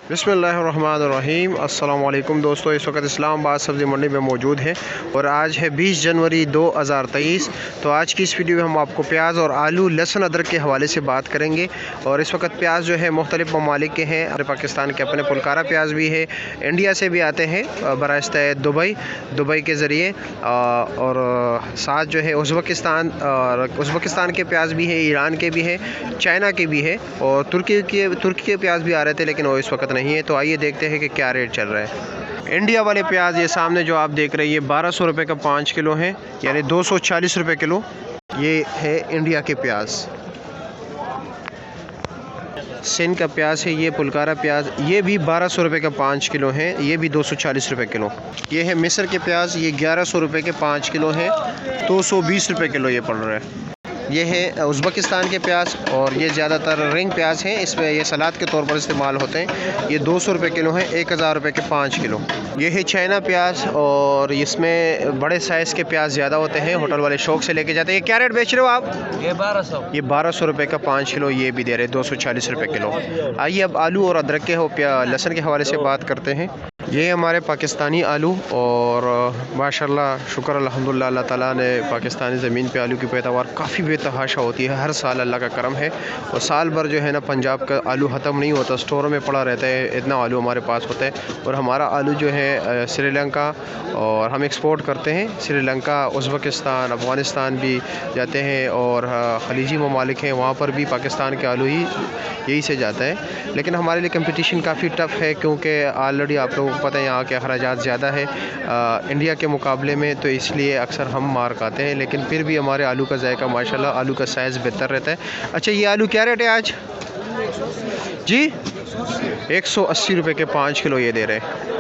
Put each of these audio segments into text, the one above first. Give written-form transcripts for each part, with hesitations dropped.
बिस्मिल्लाहिर्रहमानिर्रहीम। अस्सलाम वालेकुम दोस्तों, इस वक्त इस्लामाबाद सब्ज़ी मंडी में मौजूद हैं और आज है 20 जनवरी 2023। तो आज की इस वीडियो में हम आपको प्याज और आलू, लहसुन, अदरक के हवाले से बात करेंगे। और इस वक्त प्याज जो है मुख्तलिफ़ ममालिक के हैं। हमारे पाकिस्तान के अपने पुलकारा प्याज भी है, इंडिया से भी आते हैं बरास्ता दुबई के ज़रिए, और साथ जो है उज़्बेकिस्तान के प्याज भी है, ईरान के भी है, चाइना के भी है, और तुर्की के प्याज भी आ रहे थे लेकिन वो इस वक्त नहीं है। तो आइए देखते हैं कि क्या रेट चल रहा है। इंडिया वाले प्याज ये सामने जो आप देख रहे हैं, ये 1200 रुपये का 5 किलो है, यानी 240 रुपये किलो। ये है इंडिया के प्याज। सिंध का प्याज है, ये पुलकारा प्याज, ये भी 1200 रुपये का 5 किलो है, ये भी 240 रुपये किलो। ये है मिस्र के प्याज, ये 1100 रुपये के 5 किलो है, 220 रुपये किलो ये पड़ रहा है। ये है उज़्बेकिस्तान के प्याज, और ये ज़्यादातर रिंग प्याज हैं, इसमें ये सलाद के तौर पर इस्तेमाल होते हैं। ये 200 रुपये किलो है, 1000 रुपये के 5 किलो। ये है चाइना प्याज, और इसमें बड़े साइज़ के प्याज ज़्यादा होते हैं, होटल वाले शौक से लेके जाते हैं। ये क्या रेट बेच रहे हो आप? ये 1200। ये 1200 रुपये का 5 किलो ये भी दे रहे हैं, 240 रुपये किलो। आइए अब आलू और अदरक के लहसुन के हवाले से बात करते हैं। ये हमारे पाकिस्तानी आलू, और माशाल्लाह शुक्र अल्हम्दुलिल्लाह, अल्लाह ताला ने पाकिस्तानी ज़मीन पे आलू की पैदावार काफ़ी बेतहाशा होती है। हर साल अल्लाह का करम है, और साल भर जो है ना पंजाब का आलू ख़त्म नहीं होता, स्टोरों में पड़ा रहता है, इतना आलू हमारे पास होता है। और हमारा आलू जो है श्रीलंका, और हम एक्सपोर्ट करते हैं श्रीलंका, उज़्बेकिस्तान, अफ़गानिस्तान भी जाते हैं, और खलीजी ममालिक हैं वहाँ पर भी पाकिस्तान के आलू ही यही से जाता है। लेकिन हमारे लिए कंपटीशन काफ़ी टफ़ है, क्योंकि ऑलरेडी आप लोगों को पता है यहाँ के अखराजात ज़्यादा है इंडिया के मुकाबले में, तो इसलिए अक्सर हम मार खाते हैं। लेकिन फिर भी हमारे आलू का जायका माशाल्लाह, आलू का साइज़ बेहतर रहता है। अच्छा, ये आलू क्या रेट है आज जी? 180 रुपये के 5 किलो ये दे रहे हैं।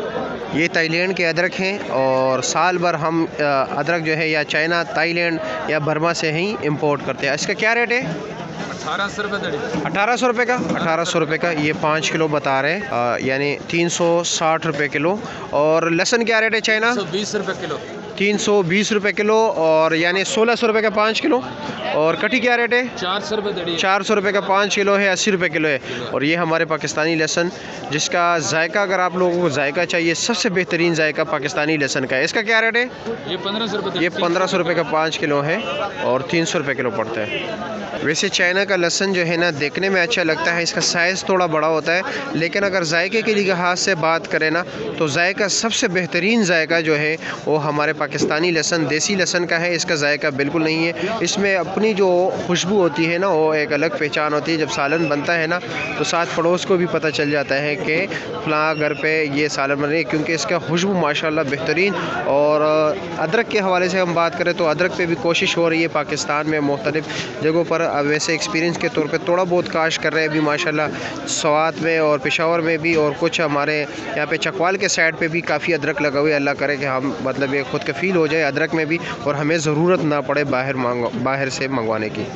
ये थाईलैंड के अदरक हैं, और साल भर हम अदरक जो है या चाइना, थाईलैंड या बर्मा से ही इंपोर्ट करते हैं। इसका क्या रेट है? 1800 रुपये। 1800 रुपये का, 1800 रुपये का ये 5 किलो बता रहे हैं, यानी 360 रुपये किलो। और लहसुन क्या रेट है चाइना? 120 रुपये किलो। 320 रुपये किलो, और यानी 1600 रुपये का 5 किलो। और कटी क्या रेट है? 400 रुपये। 400 रुपये का 5 किलो है, 80 रुपये किलो है। और ये हमारे पाकिस्तानी लहसुन, जिसका जायका अगर आप लोगों को जायका चाहिए, सबसे बेहतरीन जायका पाकिस्तानी लहसुन का है। इसका क्या रेट है? ये 1500 रुपये। ये 1500 रुपये का 5 किलो है, और 300 रुपये किलो पड़ता है। वैसे चाइना का लहसुन जो है ना, देखने में अच्छा लगता है, इसका साइज़ थोड़ा बड़ा होता है, लेकिन अगर जायके के लिहाज से बात करें ना, तो जायका सबसे बेहतरीन जायका जो है वो हमारे पाकिस्तानी लहसुन, देसी लहसुन का है। इसका जायका बिल्कुल नहीं है, इसमें अपनी जो खुशबू होती है ना, वो एक अलग पहचान होती है। जब सालन बनता है ना, तो साथ पड़ोस को भी पता चल जाता है कि फ़लाँ घर पे ये सालन बन रही है, क्योंकि इसका खुशबू माशाल्लाह बेहतरीन। और अदरक के हवाले से हम बात करें तो अदरक पे भी कोशिश हो रही है पाकिस्तान में मुख्तलिफ़ जगहों पर। वैसे एक्सपीरियंस के तौर पे थोड़ा बहुत काश कर रहे हैं अभी माशाल्लाह, स्वात में और पेशावर में भी, और कुछ हमारे यहाँ पे चकवाल के साइड पे भी काफ़ी अदरक लगा हुआ है। अल्लाह करे कि हम मतलब ये खुद कफील हो जाए अदरक में भी, और हमें ज़रूरत ना पड़े बाहर से मंगवाने की।